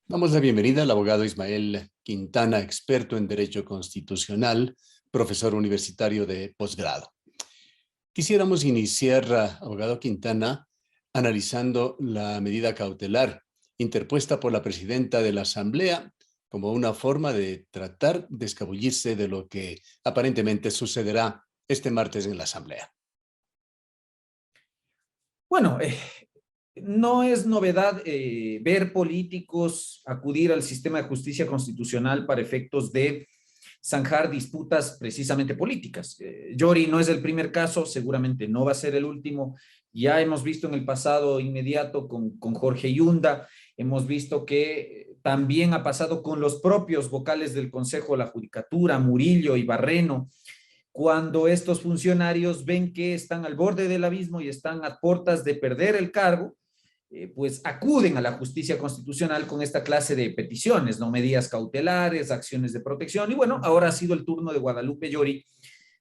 Damos la bienvenida al abogado Ismael Quintana, experto en Derecho Constitucional, profesor universitario de posgrado. Quisiéramos iniciar, abogado Quintana, analizando la medida cautelar interpuesta por la presidenta de la Asamblea como una forma de tratar de escabullirse de lo que aparentemente sucederá este martes en la Asamblea. Bueno, no es novedad ver políticos acudir al sistema de justicia constitucional para efectos de zanjar disputas precisamente políticas. Yori no es el primer caso, seguramente no va a ser el último. Ya hemos visto en el pasado inmediato con Jorge Yunda, hemos visto que también ha pasado con los propios vocales del Consejo de la Judicatura, Murillo y Barreno, cuando estos funcionarios ven que están al borde del abismo y están a puertas de perder el cargo, pues acuden a la justicia constitucional con esta clase de peticiones, ¿no? Medidas cautelares, acciones de protección. Y bueno, ahora ha sido el turno de Guadalupe Llori,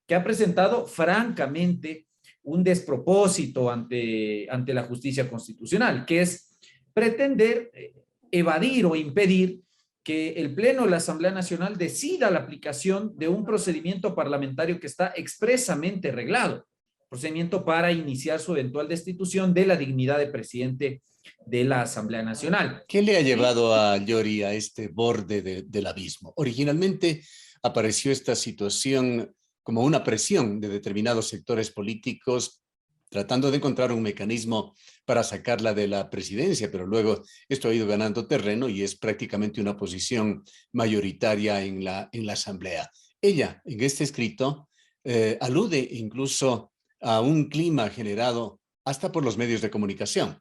que ha presentado francamente un despropósito ante la justicia constitucional, que es pretender evadir o impedir que el Pleno de la Asamblea Nacional decida la aplicación de un procedimiento parlamentario que está expresamente reglado, procedimiento para iniciar su eventual destitución de la dignidad de presidente de la Asamblea Nacional. ¿Qué le ha llevado a Llori a este borde del abismo? Originalmente apareció esta situación como una presión de determinados sectores políticos tratando de encontrar un mecanismo para sacarla de la presidencia, pero luego esto ha ido ganando terreno y es prácticamente una posición mayoritaria en la Asamblea. Ella, en este escrito, alude incluso a un clima generado hasta por los medios de comunicación.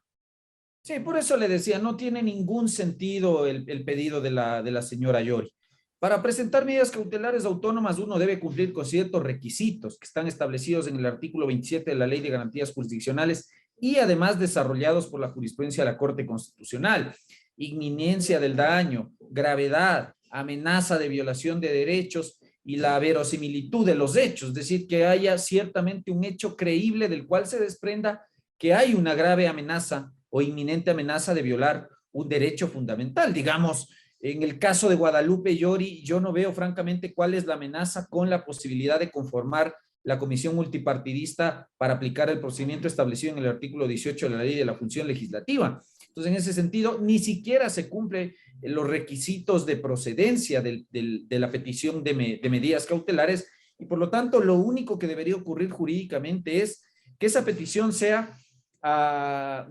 Sí, por eso le decía, no tiene ningún sentido el pedido de la señora Llori. Para presentar medidas cautelares autónomas, uno debe cumplir con ciertos requisitos que están establecidos en el artículo 27 de la Ley de Garantías Jurisdiccionales y además desarrollados por la jurisprudencia de la Corte Constitucional. Inminencia del daño, gravedad, amenaza de violación de derechos y la verosimilitud de los hechos, es decir, que haya ciertamente un hecho creíble del cual se desprenda que hay una grave amenaza o inminente amenaza de violar un derecho fundamental. Digamos, en el caso de Guadalupe Llori, yo no veo francamente cuál es la amenaza con la posibilidad de conformar la comisión multipartidista para aplicar el procedimiento establecido en el artículo 18 de la Ley de la Función Legislativa. Entonces, en ese sentido, ni siquiera se cumplen los requisitos de procedencia de la petición de medidas cautelares y, por lo tanto, lo único que debería ocurrir jurídicamente es que esa petición sea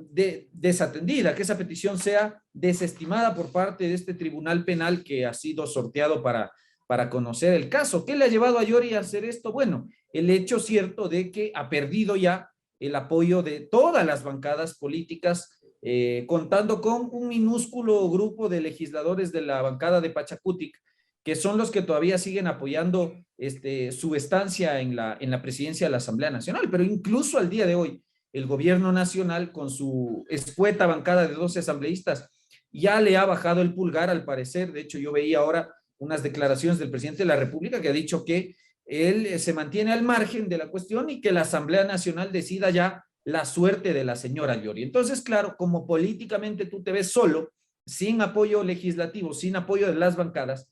desatendida, que esa petición sea desestimada por parte de este tribunal penal que ha sido sorteado para conocer el caso. ¿Qué le ha llevado a Llori a hacer esto? Bueno, el hecho cierto de que ha perdido ya el apoyo de todas las bancadas políticas, contando con un minúsculo grupo de legisladores de la bancada de Pachacutic, que son los que todavía siguen apoyando su estancia en la presidencia de la Asamblea Nacional, pero incluso al día de hoy, el gobierno nacional con su escueta bancada de 12 asambleístas ya le ha bajado el pulgar al parecer. De hecho, yo veía ahora unas declaraciones del presidente de la República que ha dicho que él se mantiene al margen de la cuestión y que la Asamblea Nacional decida ya la suerte de la señora Llori. Entonces, claro, como políticamente tú te ves solo, sin apoyo legislativo, sin apoyo de las bancadas,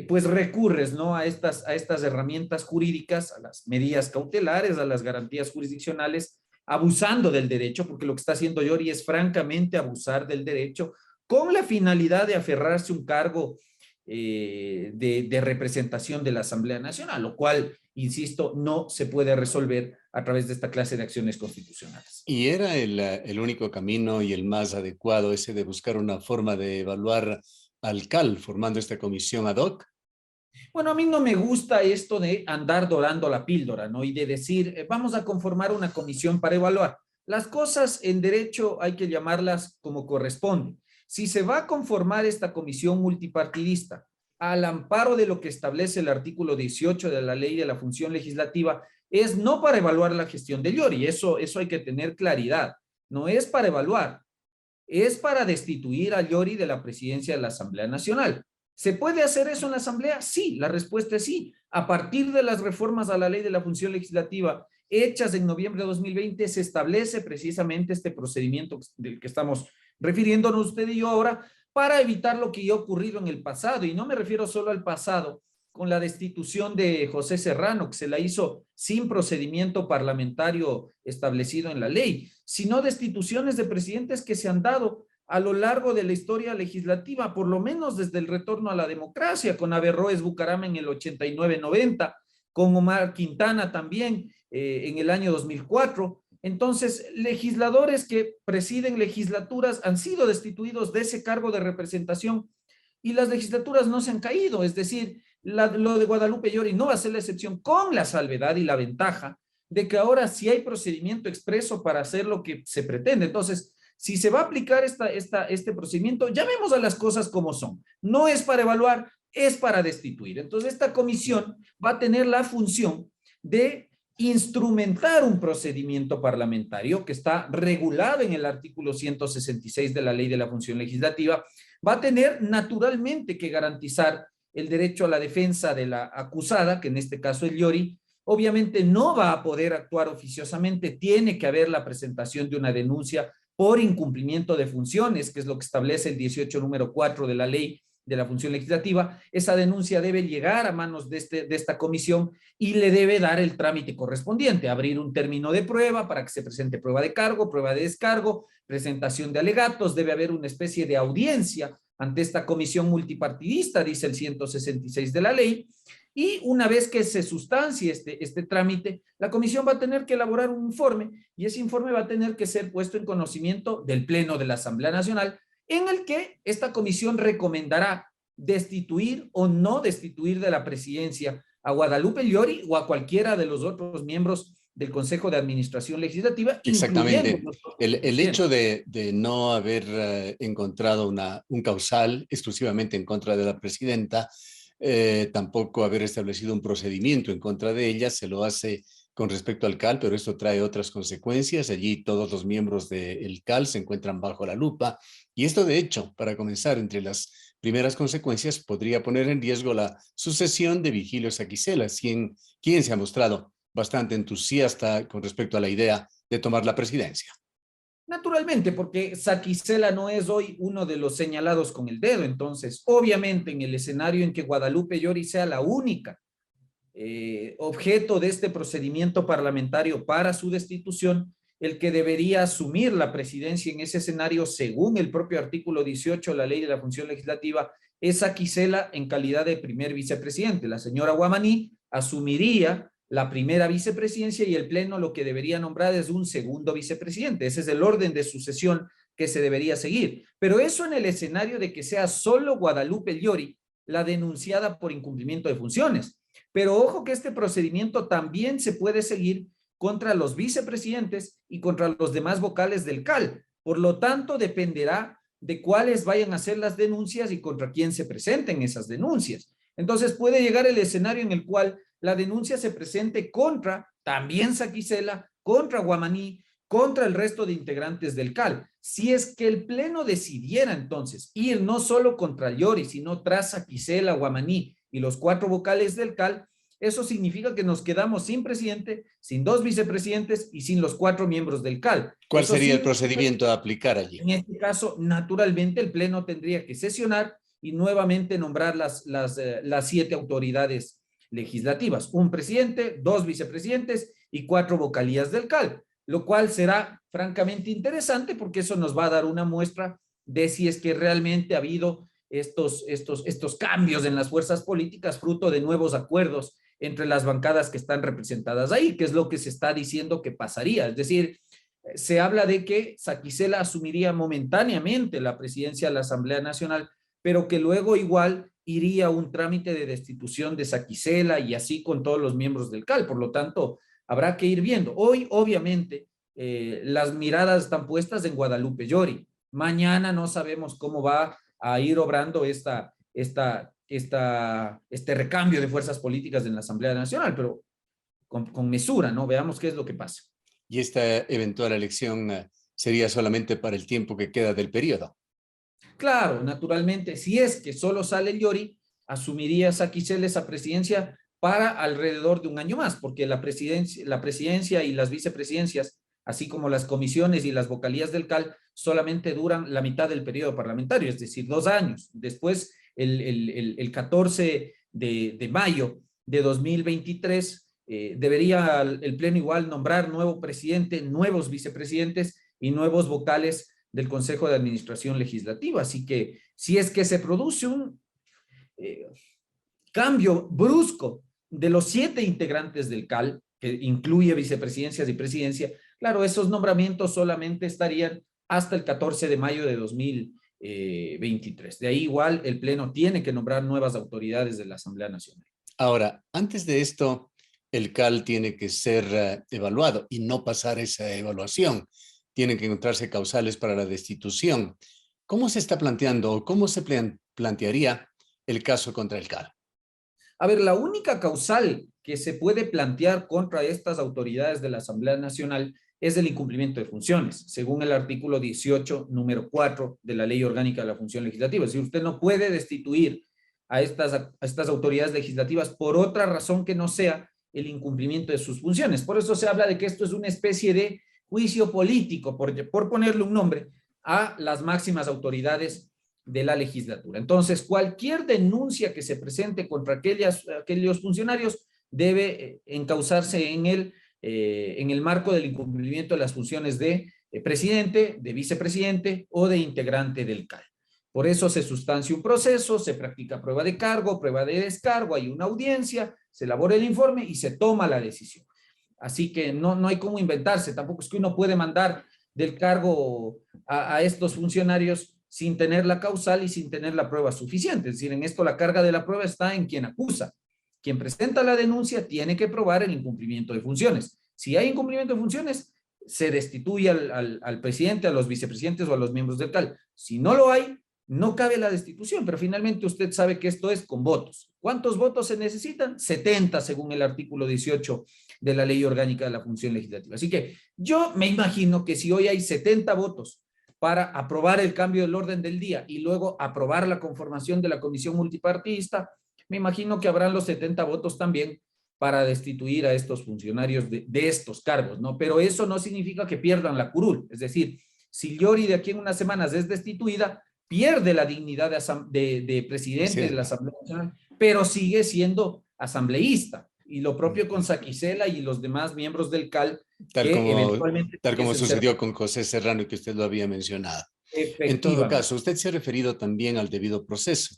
pues recurres, ¿no? a estas herramientas jurídicas, a las medidas cautelares, a las garantías jurisdiccionales, abusando del derecho, porque lo que está haciendo Llori es francamente abusar del derecho con la finalidad de aferrarse a un cargo de representación de la Asamblea Nacional, lo cual, insisto, no se puede resolver a través de esta clase de acciones constitucionales. ¿Y era el único camino y el más adecuado ese de buscar una forma de evaluar al CAL formando esta comisión ad hoc? Bueno, a mí no me gusta esto de andar dorando la píldora, ¿no? Y de decir, vamos a conformar una comisión para evaluar. Las cosas en derecho hay que llamarlas como corresponde. Si se va a conformar esta comisión multipartidista al amparo de lo que establece el artículo 18 de la Ley de la Función Legislativa, es no para evaluar la gestión de Llori, eso hay que tener claridad. No es para evaluar, es para destituir a Llori de la presidencia de la Asamblea Nacional. ¿Se puede hacer eso en la Asamblea? Sí, la respuesta es sí. A partir de las reformas a la Ley de la Función Legislativa hechas en noviembre de 2020, se establece precisamente este procedimiento del que estamos refiriéndonos usted y yo ahora para evitar lo que ya ha ocurrido en el pasado, y no me refiero solo al pasado, con la destitución de José Serrano, que se la hizo sin procedimiento parlamentario establecido en la ley, sino destituciones de presidentes que se han dado a lo largo de la historia legislativa, por lo menos desde el retorno a la democracia, con Averroes Bucaram en el 89-90, con Omar Quintana también en el año 2004. Entonces, legisladores que presiden legislaturas han sido destituidos de ese cargo de representación y las legislaturas no se han caído. Es decir, lo de Guadalupe Llori no va a ser la excepción, con la salvedad y la ventaja de que ahora sí hay procedimiento expreso para hacer lo que se pretende. Entonces, si se va a aplicar este procedimiento, llamemos a las cosas como son. No es para evaluar, es para destituir. Entonces, esta comisión va a tener la función de instrumentar un procedimiento parlamentario que está regulado en el artículo 166 de la Ley de la Función Legislativa. Va a tener naturalmente que garantizar el derecho a la defensa de la acusada, que en este caso es Llori. Obviamente no va a poder actuar oficiosamente, tiene que haber la presentación de una denuncia por incumplimiento de funciones, que es lo que establece el 18 número 4 de la Ley de la Función Legislativa. Esa denuncia debe llegar a manos de esta comisión y le debe dar el trámite correspondiente, abrir un término de prueba para que se presente prueba de cargo, prueba de descargo, presentación de alegatos, debe haber una especie de audiencia ante esta comisión multipartidista, dice el 166 de la ley, y una vez que se sustancie este trámite, la comisión va a tener que elaborar un informe y ese informe va a tener que ser puesto en conocimiento del Pleno de la Asamblea Nacional, en el que esta comisión recomendará destituir o no destituir de la presidencia a Guadalupe Llori o a cualquiera de los otros miembros del Consejo de Administración Legislativa. Exactamente. El hecho de no haber encontrado un causal exclusivamente en contra de la presidenta, tampoco haber establecido un procedimiento en contra de ella, se lo hace con respecto al CAL, pero esto trae otras consecuencias. Allí todos los miembros del CAL se encuentran bajo la lupa y esto, de hecho, para comenzar, entre las primeras consecuencias podría poner en riesgo la sucesión de Virgilio Saquicela, quien se ha mostrado bastante entusiasta con respecto a la idea de tomar la presidencia. Naturalmente, porque Saquicela no es hoy uno de los señalados con el dedo. Entonces, obviamente, en el escenario en que Guadalupe Llori sea la única objeto de este procedimiento parlamentario para su destitución, el que debería asumir la presidencia en ese escenario, según el propio artículo 18 de la Ley de la Función Legislativa, es Saquicela en calidad de primer vicepresidente. La señora Guamaní asumiría la primera vicepresidencia y el Pleno lo que debería nombrar es un segundo vicepresidente. Ese es el orden de sucesión que se debería seguir. Pero eso en el escenario de que sea solo Guadalupe Llori la denunciada por incumplimiento de funciones. Pero ojo que este procedimiento también se puede seguir contra los vicepresidentes y contra los demás vocales del CAL. Por lo tanto, dependerá de cuáles vayan a ser las denuncias y contra quién se presenten esas denuncias. Entonces puede llegar el escenario en el cual la denuncia se presente contra también Saquicela, contra Guamaní, contra el resto de integrantes del CAL. Si es que el Pleno decidiera entonces ir no solo contra Llori, sino tras Saquicela, Guamaní y los 4 vocales del CAL, eso significa que nos quedamos sin presidente, sin 2 vicepresidentes y sin los 4 miembros del CAL. ¿Cuál sería el procedimiento a aplicar allí? En este caso, naturalmente, el Pleno tendría que sesionar y nuevamente nombrar las 7 autoridades legislativas, un presidente, 2 vicepresidentes y 4 vocalías del CAL, lo cual será francamente interesante porque eso nos va a dar una muestra de si es que realmente ha habido estos cambios en las fuerzas políticas fruto de nuevos acuerdos entre las bancadas que están representadas ahí, que es lo que se está diciendo que pasaría. Es decir, se habla de que Saquicela asumiría momentáneamente la presidencia de la Asamblea Nacional, pero que luego igual iría un trámite de destitución de Saquicela y así con todos los miembros del CAL. Por lo tanto, habrá que ir viendo. Hoy, obviamente, las miradas están puestas en Guadalupe Llori. Mañana no sabemos cómo va a ir obrando este recambio de fuerzas políticas en la Asamblea Nacional, pero con mesura, ¿no? Veamos qué es lo que pasa. ¿Y esta eventual elección sería solamente para el tiempo que queda del periodo? Claro, naturalmente, si es que solo sale Llori, asumiría Saquicela esa presidencia para alrededor de un año más, porque la presidencia y las vicepresidencias así como las comisiones y las vocalías del CAL solamente duran la mitad del periodo parlamentario, es decir, 2 años. Después, el 14 de mayo de 2023, debería el Pleno igual nombrar nuevo presidente, nuevos vicepresidentes y nuevos vocales del Consejo de Administración Legislativa. Así que si es que se produce un cambio brusco de los 7 integrantes del CAL, que incluye vicepresidencias y presidencia, claro, esos nombramientos solamente estarían hasta el 14 de mayo de 2023. De ahí igual el Pleno tiene que nombrar nuevas autoridades de la Asamblea Nacional. Ahora, antes de esto, el CAL tiene que ser evaluado y no pasar esa evaluación. Tienen que encontrarse causales para la destitución. ¿Cómo se está planteando o cómo se plantearía el caso contra el CAL? A ver, la única causal que se puede plantear contra estas autoridades de la Asamblea Nacional es el incumplimiento de funciones, según el artículo 18, número 4 de la Ley Orgánica de la Función Legislativa. Es decir, usted no puede destituir a estas autoridades legislativas por otra razón que no sea el incumplimiento de sus funciones. Por eso se habla de que esto es una especie de juicio político, por ponerle un nombre, a las máximas autoridades de la legislatura. Entonces, cualquier denuncia que se presente contra aquellos funcionarios debe encauzarse en el marco del incumplimiento de las funciones de presidente, de vicepresidente o de integrante del CAL. Por eso se sustancia un proceso, se practica prueba de cargo, prueba de descargo, hay una audiencia, se elabora el informe y se toma la decisión. Así que no hay cómo inventarse, tampoco es que uno puede mandar del cargo a estos funcionarios sin tener la causal y sin tener la prueba suficiente. Es decir, en esto la carga de la prueba está en quien acusa. Quien presenta la denuncia tiene que probar el incumplimiento de funciones. Si hay incumplimiento de funciones, se destituye al presidente, a los vicepresidentes o a los miembros del CAL. Si no lo hay, no cabe la destitución, pero finalmente usted sabe que esto es con votos. ¿Cuántos votos se necesitan? 70 según el artículo 18 de la Ley Orgánica de la Función Legislativa. Así que yo me imagino que si hoy hay 70 votos para aprobar el cambio del orden del día y luego aprobar la conformación de la comisión multipartidista, me imagino que habrán los 70 votos también para destituir a estos funcionarios de estos cargos, ¿no? Pero eso no significa que pierdan la curul. Es decir, si Yori de aquí en unas semanas es destituida, pierde la dignidad de presidente de la Asamblea Nacional, pero sigue siendo asambleísta. Y lo propio con Saquicela y los demás miembros del CAL, tal como sucedió con José Serrano, que usted lo había mencionado. En todo caso, usted se ha referido también al debido proceso.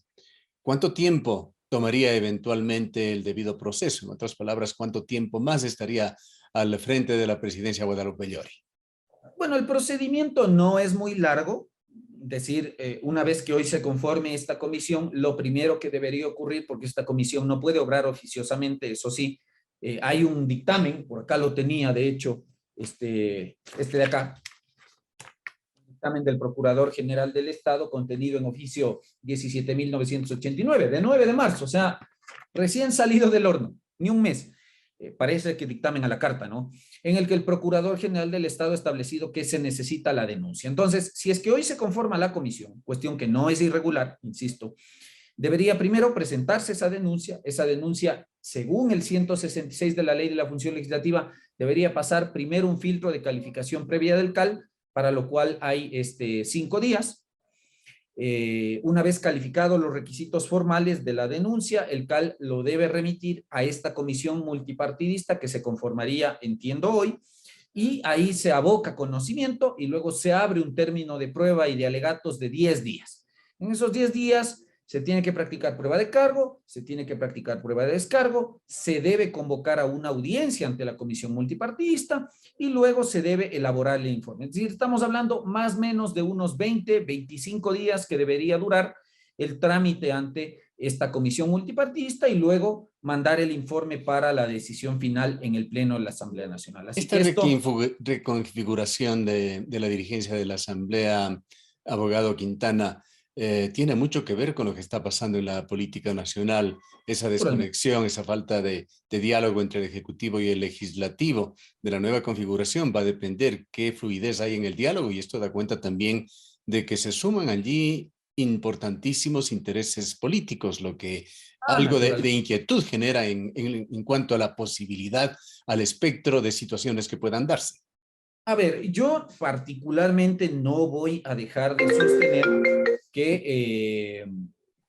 ¿Cuánto tiempo tomaría eventualmente el debido proceso? En otras palabras, ¿cuánto tiempo más estaría al frente de la presidencia Guadalupe Llori? Bueno, el procedimiento no es muy largo. Decir, una vez que hoy se conforme esta comisión, lo primero que debería ocurrir, porque esta comisión no puede obrar oficiosamente, eso sí, hay un dictamen, por acá lo tenía, de hecho, este de acá, dictamen del Procurador General del Estado, contenido en oficio 17.989, de 9 de marzo, o sea, recién salido del horno, ni un mes. Parece que dictamen a la carta, ¿no? En el que el Procurador General del Estado ha establecido que se necesita la denuncia. Entonces, si es que hoy se conforma la comisión, cuestión que no es irregular, insisto, debería primero presentarse esa denuncia, según el 166 de la Ley de la Función Legislativa, debería pasar primero un filtro de calificación previa del CAL, para lo cual hay 5 días. Una vez calificados los requisitos formales de la denuncia, el CAL lo debe remitir a esta comisión multipartidista que se conformaría, entiendo hoy, y ahí se aboca conocimiento y luego se abre un término de prueba y de alegatos de 10 días. En esos 10 días se tiene que practicar prueba de cargo, se tiene que practicar prueba de descargo, se debe convocar a una audiencia ante la comisión multipartidista y luego se debe elaborar el informe. Es decir, estamos hablando más o menos de unos 20, 25 días que debería durar el trámite ante esta comisión multipartidista y luego mandar el informe para la decisión final en el Pleno de la Asamblea Nacional. Así esta que esto, reconfiguración de la dirigencia de la Asamblea, abogado Quintana, tiene mucho que ver con lo que está pasando en la política nacional, esa desconexión, esa falta de diálogo entre el Ejecutivo y el Legislativo. De la nueva configuración va a depender qué fluidez hay en el diálogo y esto da cuenta también de que se suman allí importantísimos intereses políticos, lo que algo de inquietud genera en cuanto a la posibilidad, al espectro de situaciones que puedan darse. A ver, yo particularmente no voy a dejar de sostener que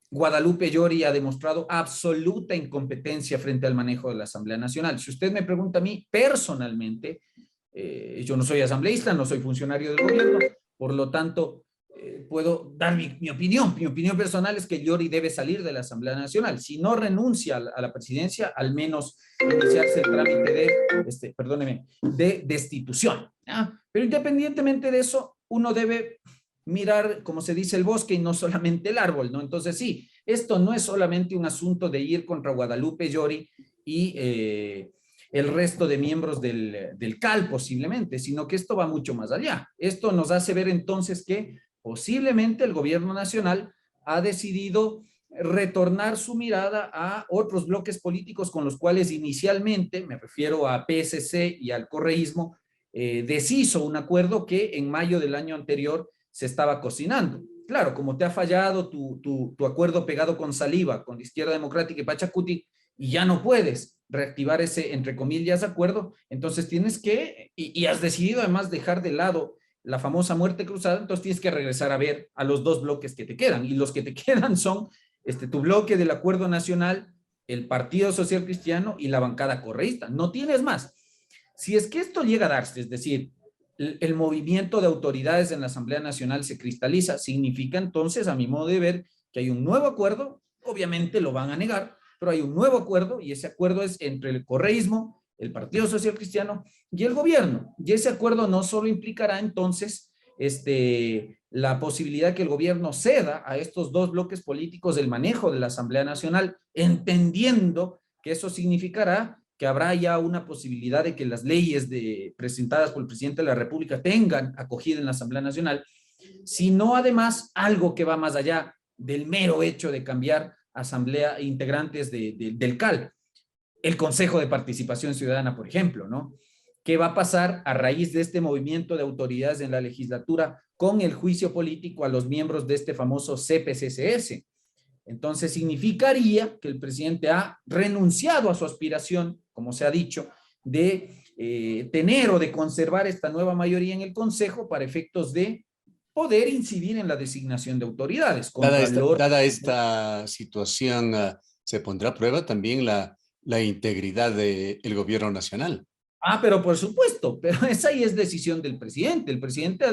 Guadalupe Llori ha demostrado absoluta incompetencia frente al manejo de la Asamblea Nacional. Si usted me pregunta a mí personalmente, yo no soy asambleísta, no soy funcionario del gobierno, por lo tanto, puedo dar mi opinión. Mi opinión personal es que Llori debe salir de la Asamblea Nacional. Si no renuncia a la presidencia, al menos iniciarse el trámite de, perdóneme, de destitución. ¿Ya? Pero independientemente de eso, uno debe mirar, como se dice, el bosque y no solamente el árbol, ¿no? Entonces, sí, esto no es solamente un asunto de ir contra Guadalupe Llori y el resto de miembros del CAL posiblemente, sino que esto va mucho más allá. Esto nos hace ver entonces que posiblemente el gobierno nacional ha decidido retornar su mirada a otros bloques políticos con los cuales inicialmente, me refiero a PSC y al correísmo, deshizo un acuerdo que en mayo del año anterior se estaba cocinando. Claro, como te ha fallado tu acuerdo pegado con saliva, con la Izquierda Democrática y Pachacuti, y ya no puedes reactivar ese, entre comillas, acuerdo, entonces tienes que, y has decidido además dejar de lado la famosa muerte cruzada, entonces tienes que regresar a ver a los dos bloques que te quedan, y los que te quedan son tu bloque del Acuerdo Nacional, el Partido Social Cristiano y la bancada correísta, no tienes más. Si es que esto llega a darse, es decir, el movimiento de autoridades en la Asamblea Nacional se cristaliza, significa entonces, a mi modo de ver, que hay un nuevo acuerdo, obviamente lo van a negar, pero hay un nuevo acuerdo y ese acuerdo es entre el correísmo, el Partido Social Cristiano y el gobierno. Y ese acuerdo no solo implicará entonces la posibilidad que el gobierno ceda a estos dos bloques políticos el manejo de la Asamblea Nacional, entendiendo que eso significará que habrá ya una posibilidad de que las leyes presentadas por el presidente de la República tengan acogida en la Asamblea Nacional, sino además algo que va más allá del mero hecho de cambiar asamblea integrantes del CAL, el Consejo de Participación Ciudadana, por ejemplo, ¿no? ¿Qué va a pasar a raíz de este movimiento de autoridades en la legislatura con el juicio político a los miembros de este famoso CPCCS? Entonces significaría que el presidente ha renunciado a su aspiración, como se ha dicho, de tener o de conservar esta nueva mayoría en el Consejo para efectos de poder incidir en la designación de autoridades. Dada esta situación, ¿se pondrá a prueba también la integridad del gobierno nacional? Ah, pero por supuesto, pero esa ahí es decisión del presidente. El presidente,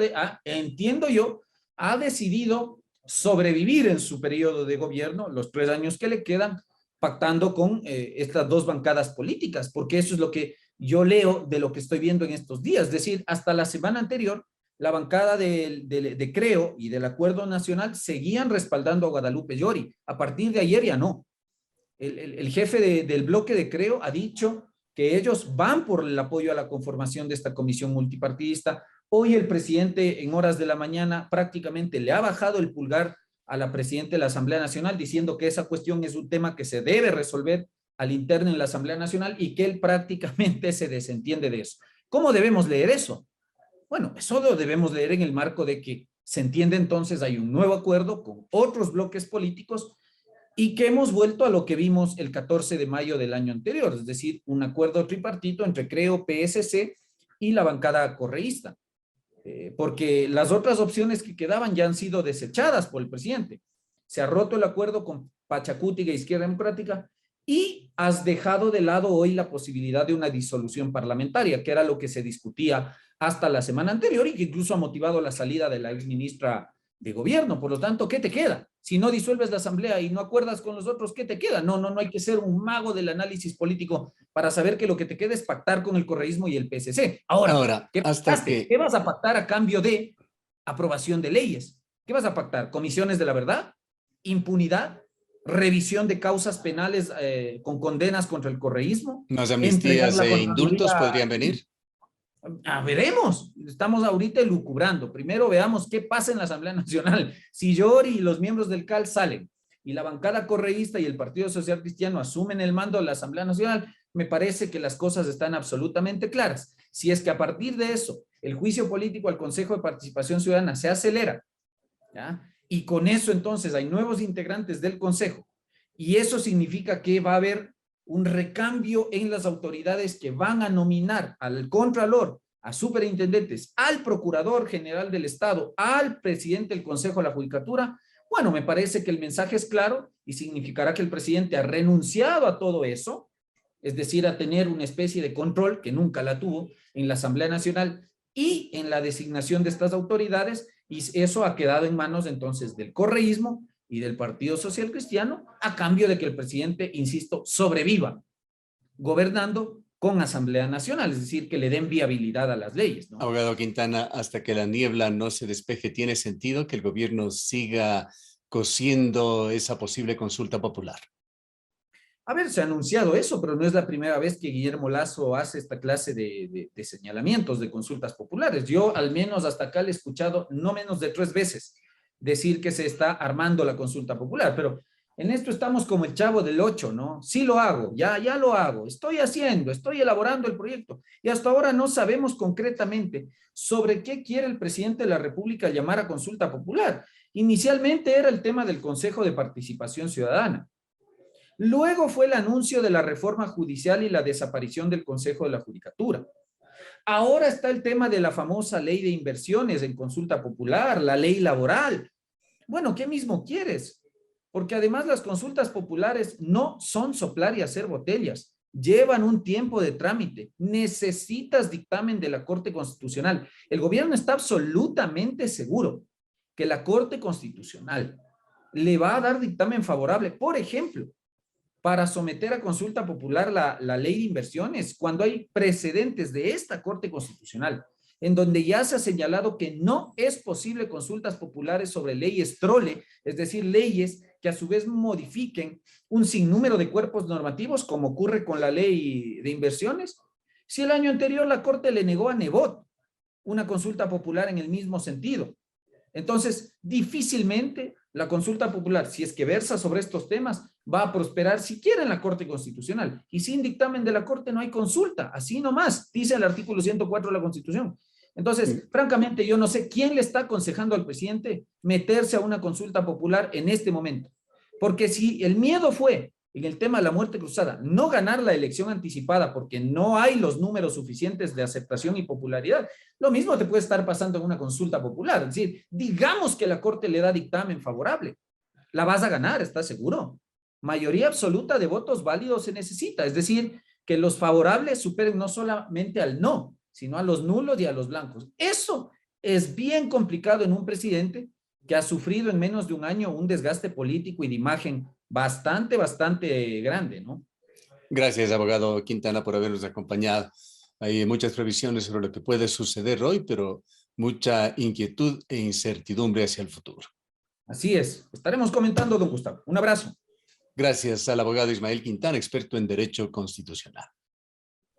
entiendo yo, ha decidido sobrevivir en su periodo de gobierno, los 3 años que le quedan, pactando con estas dos bancadas políticas, porque eso es lo que yo leo de lo que estoy viendo en estos días. Es decir, hasta la semana anterior, la bancada de Creo y del Acuerdo Nacional seguían respaldando a Guadalupe Llori. A partir de ayer ya no. El jefe del bloque de Creo ha dicho que ellos van por el apoyo a la conformación de esta comisión multipartidista. Hoy el presidente en horas de la mañana prácticamente le ha bajado el pulgar a la presidenta de la Asamblea Nacional diciendo que esa cuestión es un tema que se debe resolver al interno en la Asamblea Nacional y que él prácticamente se desentiende de eso. ¿Cómo debemos leer eso? Bueno, eso lo debemos leer en el marco de que se entiende entonces hay un nuevo acuerdo con otros bloques políticos y que hemos vuelto a lo que vimos el 14 de mayo del año anterior, es decir, un acuerdo tripartito entre Creo, PSC y la bancada correísta, porque las otras opciones que quedaban ya han sido desechadas por el presidente. Se ha roto el acuerdo con Pachacuti e Izquierda Democrática y has dejado de lado hoy la posibilidad de una disolución parlamentaria, que era lo que se discutía hasta la semana anterior y que incluso ha motivado la salida de la exministra de gobierno. Por lo tanto, ¿qué te queda? Si no disuelves la asamblea y no acuerdas con los otros, ¿qué te queda? No hay que ser un mago del análisis político para saber que lo que te queda es pactar con el correísmo y el PSC. Ahora, ¿qué pactaste? ¿Qué vas a pactar a cambio de aprobación de leyes? ¿Qué vas a pactar? ¿Comisiones de la verdad? ¿Impunidad? ¿Revisión de causas penales con condenas contra el correísmo? ¿Unas amnistías e indultos podrían venir? Veremos, estamos ahorita elucubrando. Primero veamos qué pasa en la Asamblea Nacional. Si Llori y los miembros del CAL salen y la bancada correísta y el Partido Social Cristiano asumen el mando de la Asamblea Nacional, me parece que las cosas están absolutamente claras. Si es que a partir de eso el juicio político al Consejo de Participación Ciudadana se acelera, ¿ya? Y con eso entonces hay nuevos integrantes del Consejo y eso significa que va a haber un recambio en las autoridades que van a nominar al Contralor, a superintendentes, al Procurador General del Estado, al presidente del Consejo de la Judicatura, bueno, me parece que el mensaje es claro y significará que el presidente ha renunciado a todo eso, es decir, a tener una especie de control que nunca la tuvo en la Asamblea Nacional y en la designación de estas autoridades, y eso ha quedado en manos entonces del correísmo y del Partido Social Cristiano, a cambio de que el presidente, insisto, sobreviva gobernando con Asamblea Nacional, es decir, que le den viabilidad a las leyes, ¿no? Abogado Quintana, hasta que la niebla no se despeje, ¿tiene sentido que el gobierno siga cosiendo esa posible consulta popular? A ver, se ha anunciado eso, pero no es la primera vez que Guillermo Lasso hace esta clase de señalamientos de consultas populares. Yo al menos hasta acá le he escuchado no menos de 3 veces decir que se está armando la consulta popular, pero en esto estamos como el Chavo del Ocho, ¿no? Sí lo hago, ya lo hago, estoy haciendo, estoy elaborando el proyecto y hasta ahora no sabemos concretamente sobre qué quiere el presidente de la República llamar a consulta popular. Inicialmente era el tema del Consejo de Participación Ciudadana. Luego fue el anuncio de la reforma judicial y la desaparición del Consejo de la Judicatura. Ahora está el tema de la famosa ley de inversiones en consulta popular, la ley laboral. Bueno, ¿qué mismo quieres? Porque además las consultas populares no son soplar y hacer botellas, llevan un tiempo de trámite, necesitas dictamen de la Corte Constitucional. El gobierno está absolutamente seguro que la Corte Constitucional le va a dar dictamen favorable, por ejemplo, para someter a consulta popular la ley de inversiones, cuando hay precedentes de esta Corte Constitucional, en donde ya se ha señalado que no es posible consultas populares sobre leyes trole, es decir, leyes que a su vez modifiquen un sinnúmero de cuerpos normativos, como ocurre con la ley de inversiones. Si el año anterior la Corte le negó a Nebot una consulta popular en el mismo sentido. Entonces, difícilmente la consulta popular, si es que versa sobre estos temas, va a prosperar siquiera en la Corte Constitucional. Y sin dictamen de la Corte no hay consulta, así nomás, dice el artículo 104 de la Constitución. Entonces, francamente, yo no sé quién le está aconsejando al presidente meterse a una consulta popular en este momento. Porque si el miedo fue, en el tema de la muerte cruzada, no ganar la elección anticipada porque no hay los números suficientes de aceptación y popularidad, lo mismo te puede estar pasando en una consulta popular. Es decir, digamos que la Corte le da dictamen favorable. La vas a ganar, ¿estás seguro? Mayoría absoluta de votos válidos se necesita. Es decir, que los favorables superen no solamente al no, sino a los nulos y a los blancos. Eso es bien complicado en un presidente que ha sufrido en menos de un año un desgaste político y de imagen bastante grande, ¿no? Gracias, abogado Quintana, por habernos acompañado. Hay muchas previsiones sobre lo que puede suceder hoy, pero mucha inquietud e incertidumbre hacia el futuro. Así es. Estaremos comentando, don Gustavo. Un abrazo. Gracias al abogado Ismael Quintana, experto en Derecho Constitucional.